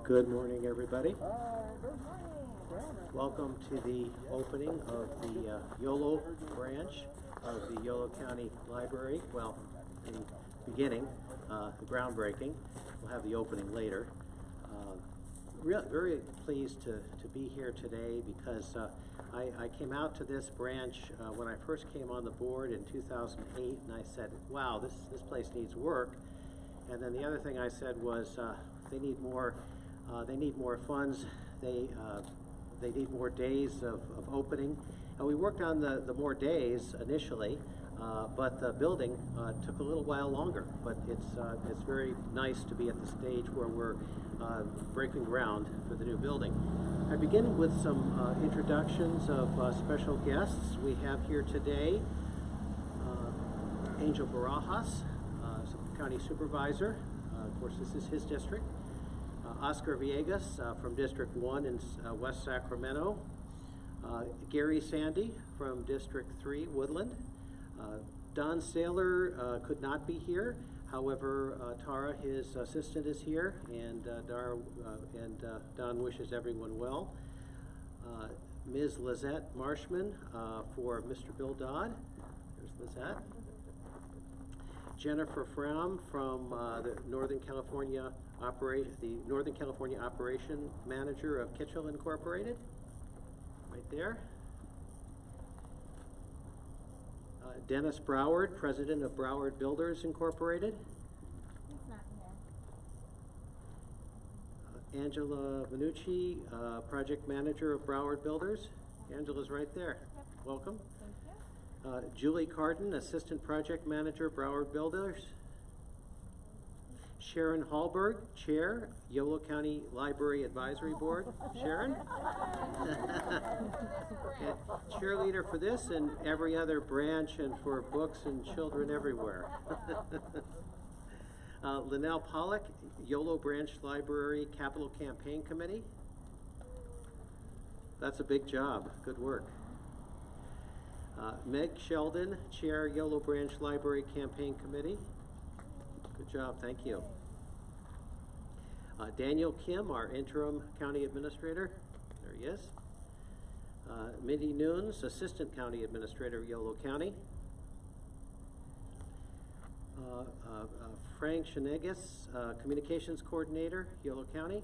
Good morning, everybody. Welcome to the opening of the Yolo branch of the Yolo County Library. Well, in the beginning, the groundbreaking. We'll have the opening later. Very pleased to be here today because I came out to this branch when I first came on the board in 2008, and I said, wow, this place needs work. And then the other thing I said was they need more funds. They need more days of opening. And we worked on the more days initially, but the building took a little while longer. But it's very nice to be at the stage where we're breaking ground for the new building. I begin with some introductions of special guests. We have here today Angel Barajas, County Supervisor. Of course, this is his district. Oscar Villegas from District 1 in West Sacramento. Gary Sandy from District 3, Woodland. Don Saylor could not be here. However, Tara, his assistant, is here, and Don wishes everyone well. Ms. Lizette Marshman for Mr. Bill Dodd. There's Lizette. Jennifer Fromm from the Northern California Operation Manager of Kitchell Incorporated, right there. Dennis Broward, President of Broward Builders Incorporated. He's not here. Angela Vanucci, Project Manager of Broward Builders. Angela's right there. Yep. Welcome. Thank you. Julie Carden, Assistant Project Manager, Broward Builders. Sharon Hallberg, Chair, Yolo County Library Advisory Board. Sharon? Cheerleader for this and every other branch and for books and children everywhere. Linnell Pollock, Yolo Branch Library Capital Campaign Committee. That's a big job. Good work. Meg Sheldon, Chair, Yolo Branch Library Campaign Committee. Good job, thank you. Daniel Kim, our interim county administrator. There he is. Mindy Nunes, Assistant County Administrator, Yolo County. Frank Shanegas, Communications Coordinator, Yolo County.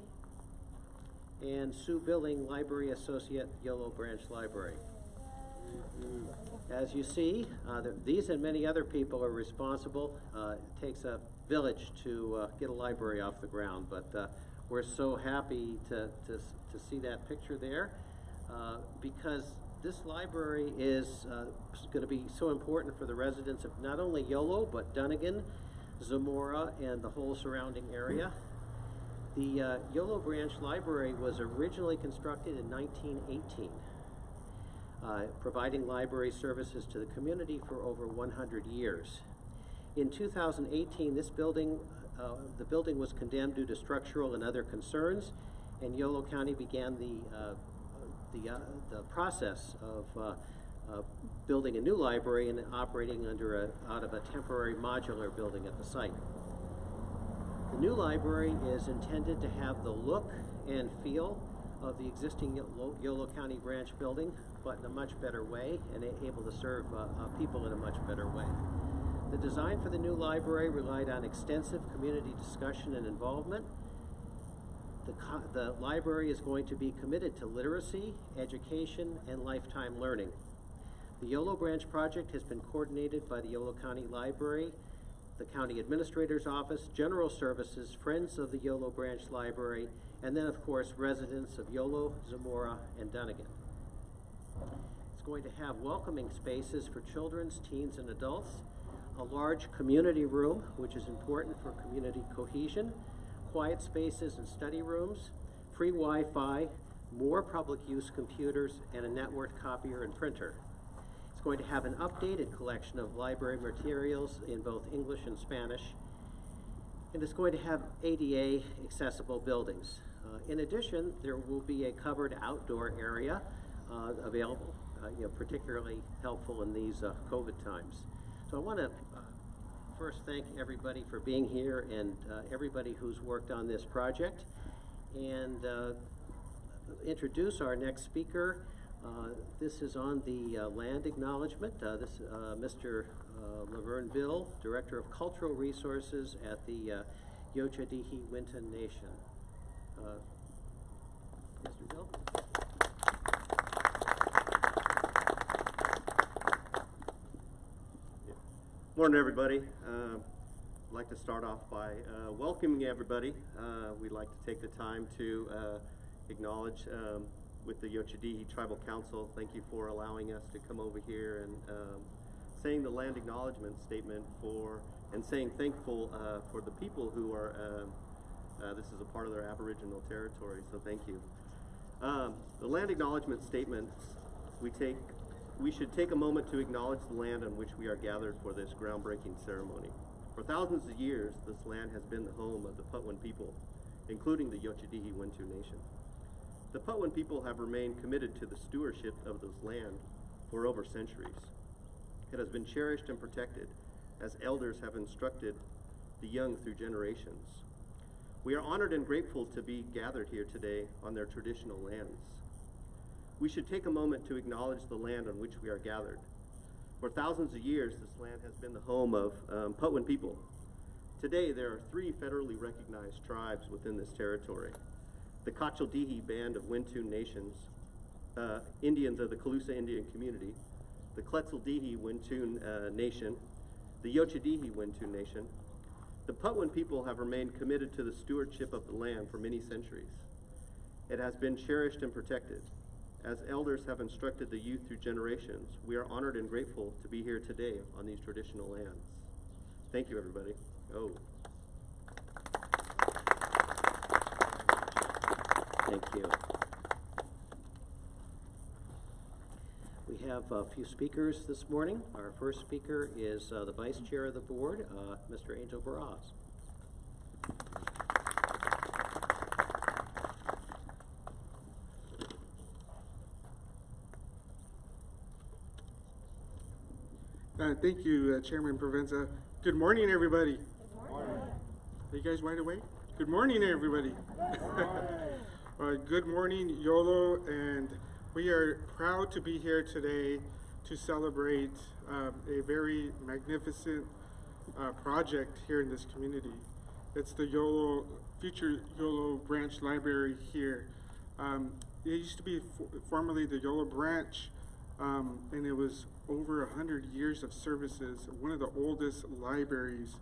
And Sue Billing, Library Associate, Yolo Branch Library. As you see, these and many other people are responsible. It takes a village to get a library off the ground, but we're so happy to see that picture there because this library is going to be so important for the residents of not only Yolo, but Dunnigan, Zamora, and the whole surrounding area. The Yolo Branch Library was originally constructed in 1918. Providing library services to the community for over 100 years. In 2018, this building, the building was condemned due to structural and other concerns, and Yolo County began the process of building a new library and operating out of a temporary modular building at the site. The new library is intended to have the look and feel of the existing Yolo County branch building, but in a much better way and able to serve people in a much better way. The design for the new library relied on extensive community discussion and involvement. The library is going to be committed to literacy, education, and lifetime learning. The Yolo Branch project has been coordinated by the Yolo County Library, the County Administrator's Office, General Services, Friends of the Yolo Branch Library, and then, of course, residents of Yolo, Zamora, and Dunnigan. It's going to have welcoming spaces for children's, teens, and adults, a large community room, which is important for community cohesion, quiet spaces and study rooms, free Wi-Fi, more public use computers, and a networked copier and printer. It's going to have an updated collection of library materials in both English and Spanish, and it's going to have ADA accessible buildings. In addition, there will be a covered outdoor area available, particularly helpful in these COVID times. So I want to first thank everybody for being here and everybody who's worked on this project, and introduce our next speaker. This is on the land acknowledgement. This Mr. Laverne Bill, Director of Cultural Resources at the Yochadihi Winton Nation. Mr. Bill? Morning, everybody. I'd like to start off by welcoming everybody. We'd like to take the time to acknowledge with the Yochadihi Tribal Council. Thank you for allowing us to come over here and saying the land acknowledgement statement and saying thankful for the people who are, this is a part of their Aboriginal territory, so thank you. The land acknowledgement statement, we should take a moment to acknowledge the land on which we are gathered for this groundbreaking ceremony. For thousands of years, this land has been the home of the Patwin people, including the Yochadihi Wintu Nation. The Patwin people have remained committed to the stewardship of this land for over centuries. It has been cherished and protected as elders have instructed the young through generations. We are honored and grateful to be gathered here today on their traditional lands. We should take a moment to acknowledge the land on which we are gathered. For thousands of years, this land has been the home of Patwin people. Today, there are 3 federally recognized tribes within this territory. The Kachaldihi Band of Wintu Nations, Indians of the Calusa Indian Community, the Quetzaldihi Wintu Nation, the Yochadihi Wintu Nation. The Patwin people have remained committed to the stewardship of the land for many centuries. It has been cherished and protected. As elders have instructed the youth through generations, we are honored and grateful to be here today on these traditional lands. Thank you, everybody. Thank you. We have a few speakers this morning. Our first speaker is the Vice Chair of the Board, Mr. Angel Barras. Thank you, Chairman Provenza. Good morning, everybody. Good morning. Are you guys wide awake? Good morning, everybody. Good morning, Yolo, and we are proud to be here today to celebrate a very magnificent project here in this community. It's the future Yolo Branch Library here. It used to be formerly the Yolo Branch, and it was over 100 years of services, one of the oldest libraries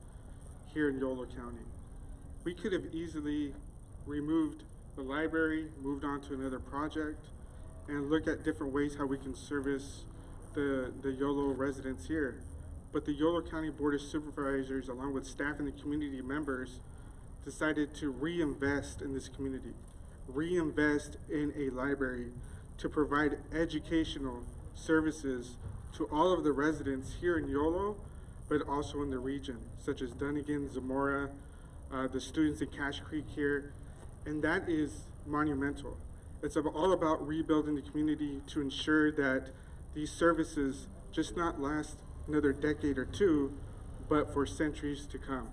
here in Yolo County. We could have easily removed the library, moved on to another project, and look at different ways how we can service the Yolo residents here. But the Yolo County Board of Supervisors, along with staff and the community members, decided to reinvest in this community, reinvest in a library to provide educational services to all of the residents here in Yolo, but also in the region, such as Dunnigan, Zamora, the students in Cache Creek here, and that is monumental. It's all about rebuilding the community to ensure that these services just not last another decade or two, but for centuries to come.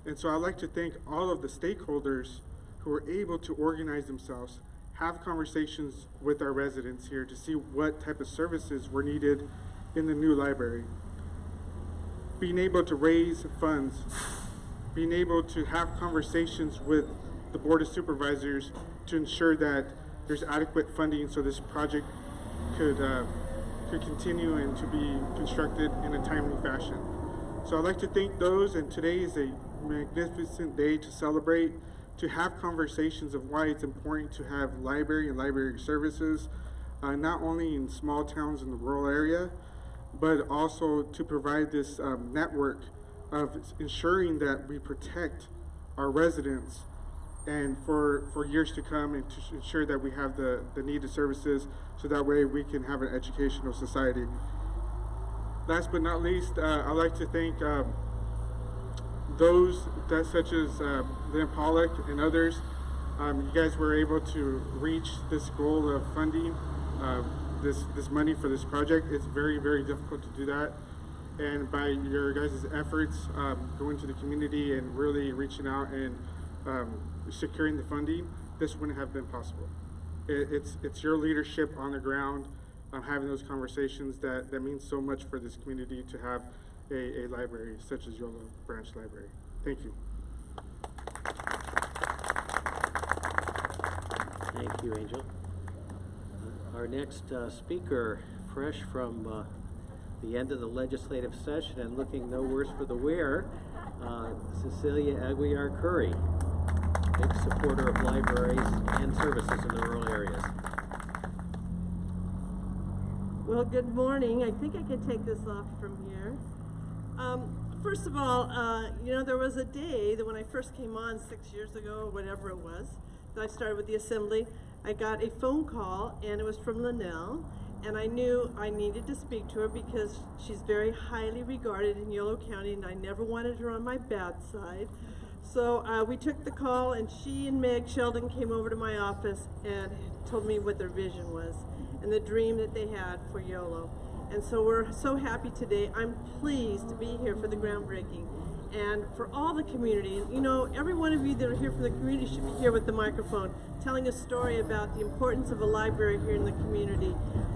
And so I'd like to thank all of the stakeholders who were able to organize themselves, have conversations with our residents here to see what type of services were needed in the new library. Being able to raise funds, being able to have conversations with the Board of Supervisors to ensure that there's adequate funding so this project could continue and to be constructed in a timely fashion. So I'd like to thank those, and today is a magnificent day to celebrate, to have conversations of why it's important to have library and library services, not only in small towns in the rural area, but also to provide this network of ensuring that we protect our residents and for years to come, and to ensure that we have the needed services so that way we can have an educational society. Last but not least, I'd like to thank those such as Lynn Pollock and others. You guys were able to reach this goal of funding this money for this project. It's very, very difficult to do that. And by your guys' efforts going to the community and really reaching out and securing the funding, this wouldn't have been possible. It's your leadership on the ground, having those conversations that means so much for this community to have a library such as Yolo Branch Library. Thank you. Thank you, Angel. Our next speaker, fresh from the end of the legislative session and looking no worse for the wear, Cecilia Aguiar Curry, big supporter of libraries and services in the rural areas. Well, good morning. I think I can take this off from here. First of all, you know, there was a day that when I first came on 6 years ago, or whatever it was, that I started with the assembly, I got a phone call, and it was from Linnell, and I knew I needed to speak to her because she's very highly regarded in Yolo County, and I never wanted her on my bad side. So we took the call, and she and Meg Sheldon came over to my office and told me what their vision was and the dream that they had for Yolo. And so we're so happy today. I'm pleased to be here for the groundbreaking and for all the community. And, you know, every one of you that are here from the community should be here with the microphone telling a story about the importance of a library here in the community.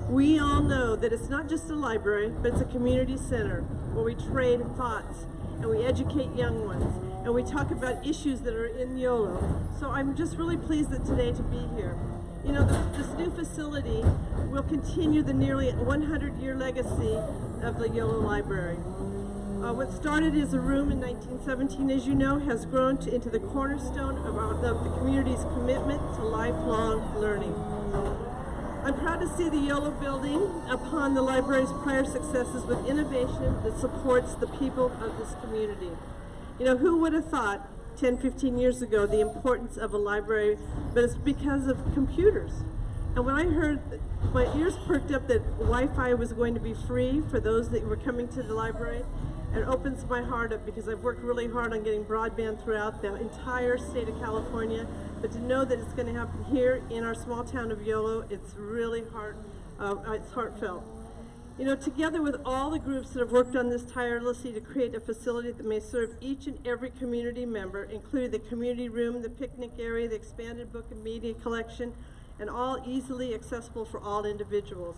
We all know that it's not just a library, but it's a community center where we trade thoughts and we educate young ones and we talk about issues that are in Yolo. So I'm just really pleased that today to be here. You know, this new facility will continue the nearly 100-year legacy of the Yolo Library. What started as a room in 1917, as you know, has grown into the cornerstone of the community's commitment to lifelong learning. I'm proud to see the Yolo building upon the library's prior successes with innovation that supports the people of this community. You know, who would have thought 10, 15 years ago the importance of a library, but it's because of computers. And when I heard, my ears perked up that Wi-Fi was going to be free for those that were coming to the library. It opens my heart up because I've worked really hard on getting broadband throughout the entire state of California, but to know that it's going to happen here in our small town of Yolo, it's really it's heartfelt. You know, together with all the groups that have worked on this tirelessly to create a facility that may serve each and every community member, including the community room, the picnic area, the expanded book and media collection, and all easily accessible for all individuals.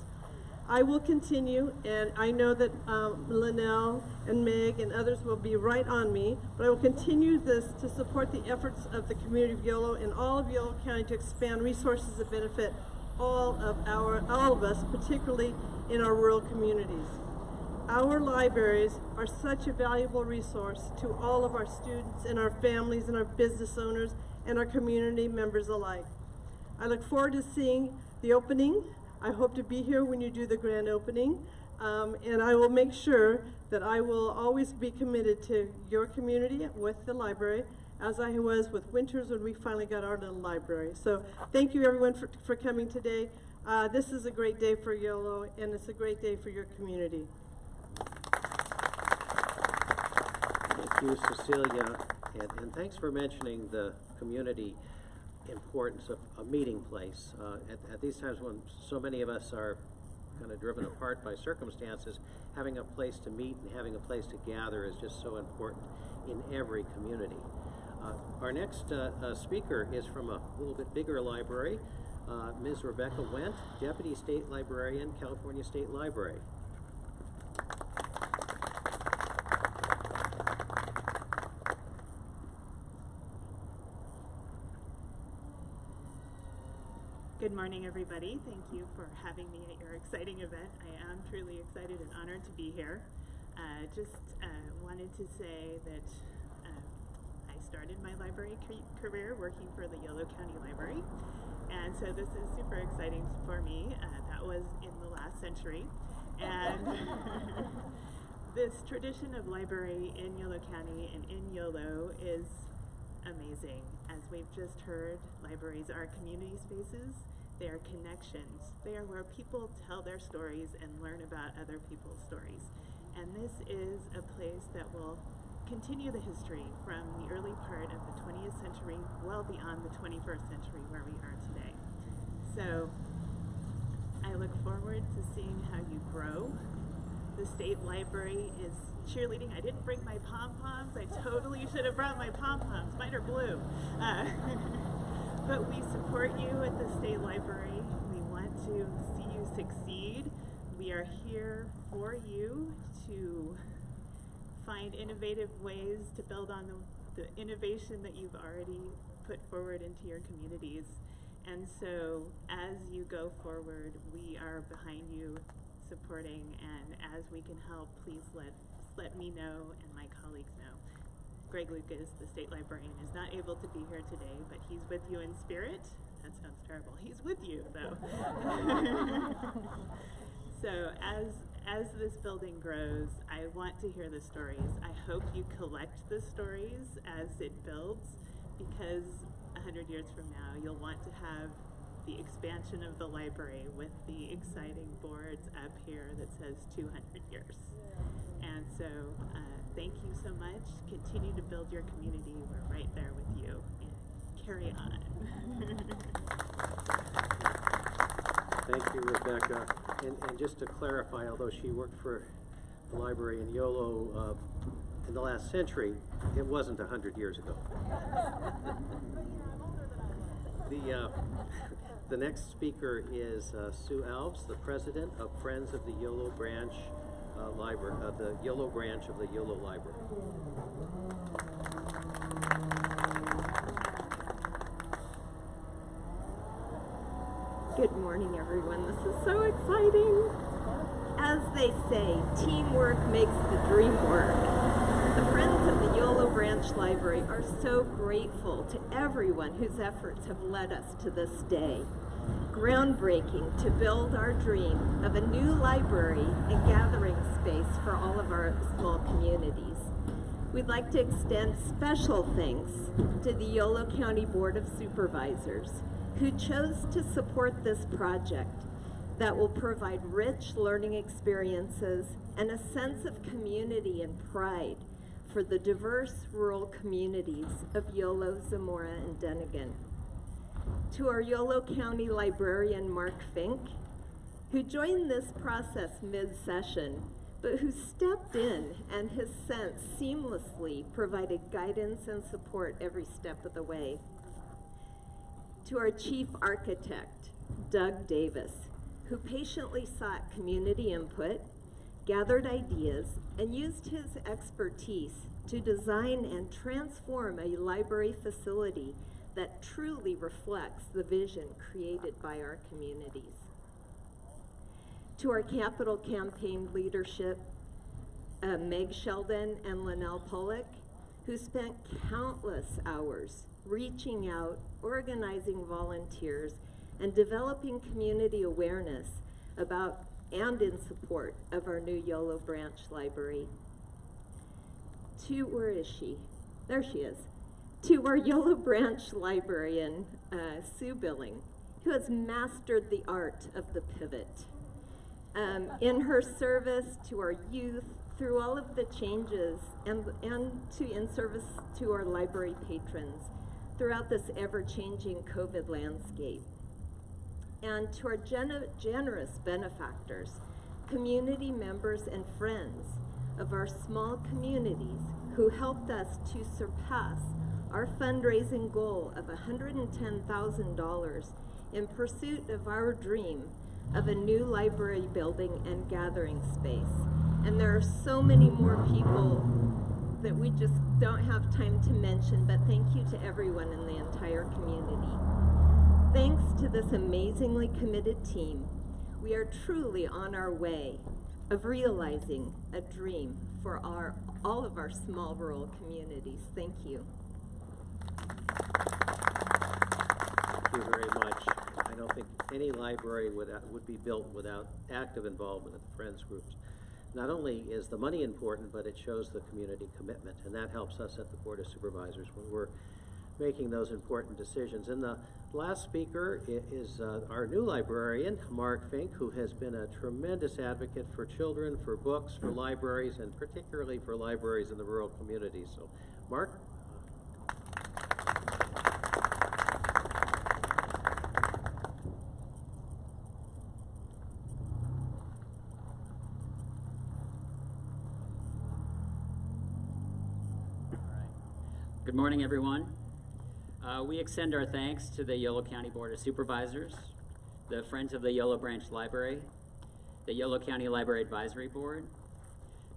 I will continue, and I know that Linnell and Meg and others will be right on me, but I will continue this to support the efforts of the community of Yolo and all of Yolo County to expand resources that benefit all of us, particularly in our rural communities. Our libraries are such a valuable resource to all of our students and our families and our business owners and our community members alike. I look forward to seeing the opening. I hope to be here when you do the grand opening, and I will make sure that I will always be committed to your community with the library, as I was with Winters when we finally got our little library. So thank you everyone for coming today. This is a great day for Yolo, and it's a great day for your community. Thank you, Cecilia, and thanks for mentioning the community importance of a meeting place. At these times when so many of us are kind of driven apart by circumstances, having a place to meet and having a place to gather is just so important in every community. Our next speaker is from a little bit bigger library, Ms. Rebecca Wendt, Deputy State Librarian, California State Library. Good morning, everybody. Thank you for having me at your exciting event. I am truly excited and honored to be here. Wanted to say that I started my library career working for the Yolo County Library, and so this is super exciting for me. That was in the last century, and this tradition of library in Yolo County and in Yolo is amazing. As we've just heard, libraries are community spaces. They are connections. They are where people tell their stories and learn about other people's stories. And this is a place that will continue the history from the early part of the 20th century, well beyond the 21st century where we are today. So I look look forward to seeing how you grow. The State Library is cheerleading. I didn't bring my pom-poms. I totally should have brought my pom-poms. Mine are blue. But we support you at the State Library. We want to see you succeed. We are here for you to find innovative ways to build on the innovation that you've already put forward into your communities. And so as you go forward, we are behind you supporting, and as we can help, please let me know and my colleagues know. Greg Lucas, the state librarian, is not able to be here today, but he's with you in spirit. That sounds terrible. He's with you, though. So as this building grows, I want to hear the stories. I hope you collect the stories as it builds, because 100 years from now, you'll want to have the expansion of the library with the exciting boards up here that says 200 years. And so thank you so much. Continue to build your community. We're right there with you. And carry on. Thank you, Rebecca. And just to clarify, although she worked for the library in Yolo in the last century, it wasn't 100 years ago. The next speaker is Sue Alves, the president of Friends of the Yolo Branch Library, the Yolo branch of the Yolo Library. Good morning, everyone. This is so exciting. As they say, teamwork makes the dream work. The Friends of the Yolo Branch Library are so grateful to everyone whose efforts have led us to this day. Groundbreaking to build our dream of a new library and gathering space for all of our small communities. We'd like to extend special thanks to the Yolo County Board of Supervisors, who chose to support this project that will provide rich learning experiences and a sense of community and pride for the diverse rural communities of Yolo, Zamora, and Dunnigan. To our Yolo County librarian, Mark Fink, who joined this process mid-session, but who stepped in and has since seamlessly provided guidance and support every step of the way. To our chief architect, Doug Davis, who patiently sought community input, gathered ideas, and used his expertise to design and transform a library facility that truly reflects the vision created by our communities. To our capital campaign leadership, Meg Sheldon and Linnell Pollock, who spent countless hours reaching out, organizing volunteers, and developing community awareness about and in support of our new Yolo Branch Library. Where is she? There she is. To our Yolo Branch librarian, Sue Billing, who has mastered the art of the pivot. In her service to our youth, through all of the changes, and in service to our library patrons throughout this ever-changing COVID landscape. And to our generous benefactors, community members and friends of our small communities who helped us to surpass our fundraising goal of $110,000 in pursuit of our dream of a new library building and gathering space. And there are so many more people that we just don't have time to mention, but thank you to everyone in the entire community. Thanks to this amazingly committed team, we are truly on our way of realizing a dream for all of our small rural communities. Thank you. Thank you very much. I don't think any library would be built without active involvement of the Friends groups. Not only is the money important, but it shows the community commitment, and that helps us at the Board of Supervisors when we're making those important decisions. And the last speaker is our new librarian, Mark Fink, who has been a tremendous advocate for children, for books, for libraries, and particularly for libraries in the rural communities. So, Mark? Good morning, everyone. We extend our thanks to the Yolo County Board of Supervisors, the Friends of the Yolo Branch Library, the Yolo County Library Advisory Board,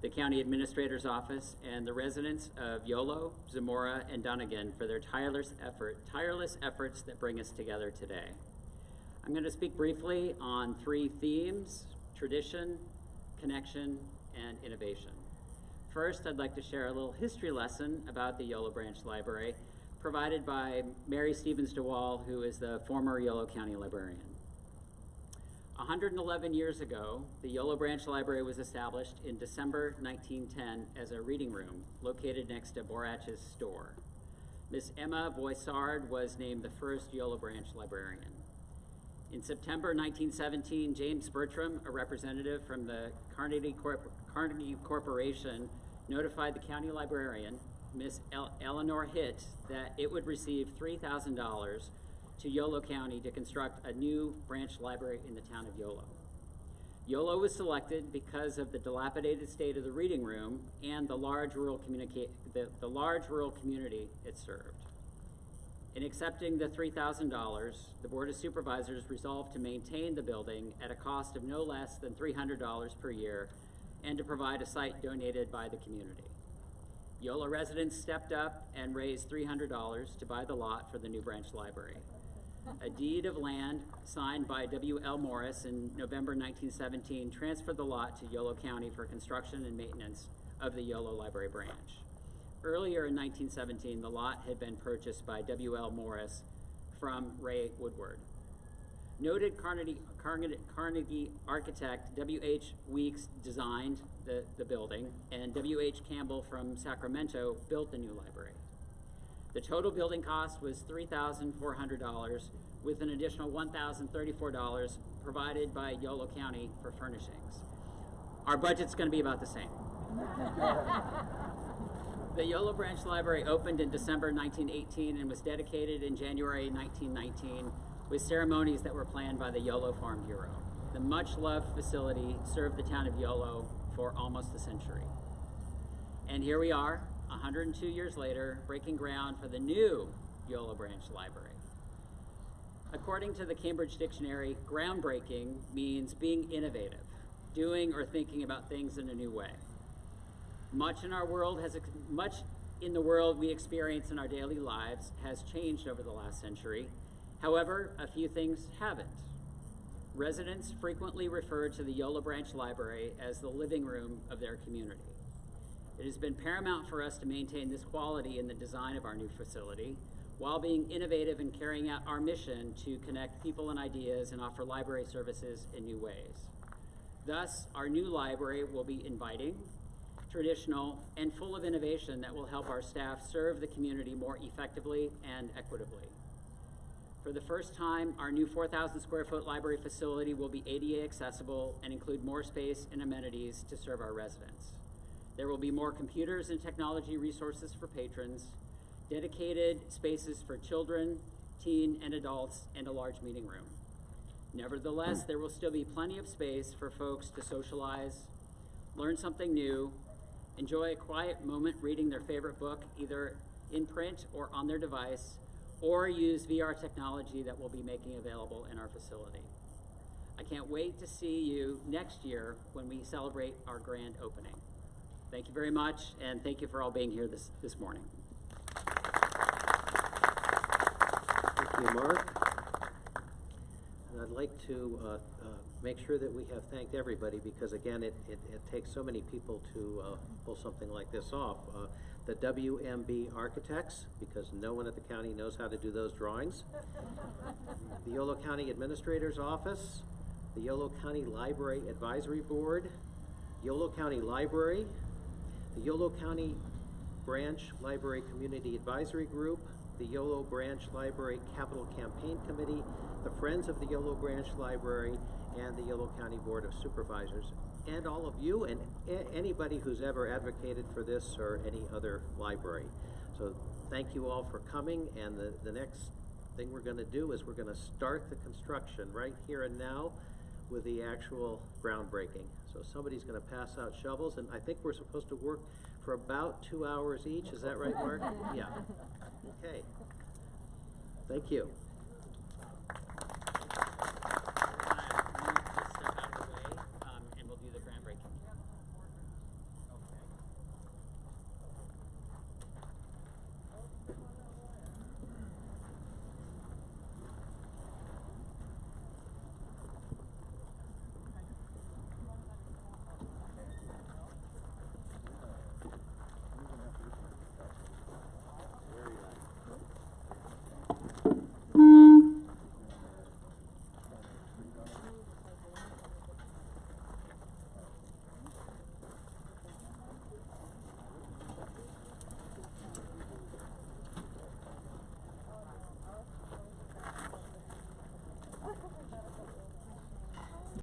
the County Administrator's Office, and the residents of Yolo, Zamora, and Dunnigan for their tireless efforts that bring us together today. I'm going to speak briefly on three themes: tradition, connection, and innovation. First, I'd like to share a little history lesson about the Yolo Branch Library provided by Mary Stevens DeWall, who is the former Yolo County librarian. 111 years ago, the Yolo Branch Library was established in December 1910 as a reading room located next to Borach's store. Miss Emma Boissard was named the first Yolo Branch librarian. In September 1917, James Bertram, a representative from the Carnegie Corporation, notified the county librarian, Miss Eleanor Hitt, that it would receive $3,000 to Yolo County to construct a new branch library in the town of Yolo. Yolo was selected because of the dilapidated state of the reading room and the large rural community it served. In accepting the $3,000, the Board of Supervisors resolved to maintain the building at a cost of no less than $300 per year and to provide a site donated by the community. Yolo residents stepped up and raised $300 to buy the lot for the new branch library. A deed of land signed by W.L. Morris in November 1917 transferred the lot to Yolo County for construction and maintenance of the Yolo Library branch. Earlier in 1917, the lot had been purchased by W.L. Morris from Ray Woodward. Noted Carnegie architect W.H. Weeks designed the building, and W.H. Campbell from Sacramento built the new library. The total building cost was $3,400, with an additional $1,034 provided by Yolo County for furnishings. Our budget's going to be about the same. The Yolo Branch Library opened in December 1918 and was dedicated in January 1919 with ceremonies that were planned by the Yolo Farm Bureau. The much-loved facility served the town of Yolo for almost a century. And here we are, 102 years later, breaking ground for the new Yolo Branch Library. According to the Cambridge Dictionary, groundbreaking means being innovative, doing or thinking about things in a new way. Much in the world we experience in our daily lives has changed over the last century. However, a few things haven't. Residents frequently refer to the Yolo Branch Library as the living room of their community. It has been paramount for us to maintain this quality in the design of our new facility, while being innovative and carrying out our mission to connect people and ideas and offer library services in new ways. Thus, our new library will be inviting, traditional, and full of innovation that will help our staff serve the community more effectively and equitably. For the first time, our new 4,000 square foot library facility will be ADA accessible and include more space and amenities to serve our residents. There will be more computers and technology resources for patrons, dedicated spaces for children, teen, and adults, and a large meeting room. Nevertheless, there will still be plenty of space for folks to socialize, learn something new, enjoy a quiet moment reading their favorite book, either in print or on their device, or use VR technology that we'll be making available in our facility. I can't wait to see you next year when we celebrate our grand opening. Thank you very much, and thank you for all being here this morning. Thank you, Mark. And I'd like to make sure that we have thanked everybody, because again, it takes so many people to pull something like this off. The WMB architects, because no one at the county knows how to do those drawings. The Yolo County Administrator's Office, the Yolo County Library Advisory Board, Yolo County Library, the Yolo County Branch Library Community Advisory Group, the Yolo Branch Library Capital Campaign Committee, the Friends of the Yolo Branch Library, and the Yolo County Board of Supervisors, and all of you and anybody who's ever advocated for this or any other library. So thank you all for coming, and the next thing we're going to do is we're going to start the construction right here and now with the actual groundbreaking. So somebody's going to pass out shovels, and I think we're supposed to work for about 2 hours each. Is that right, Mark? Yeah. Okay. Thank you.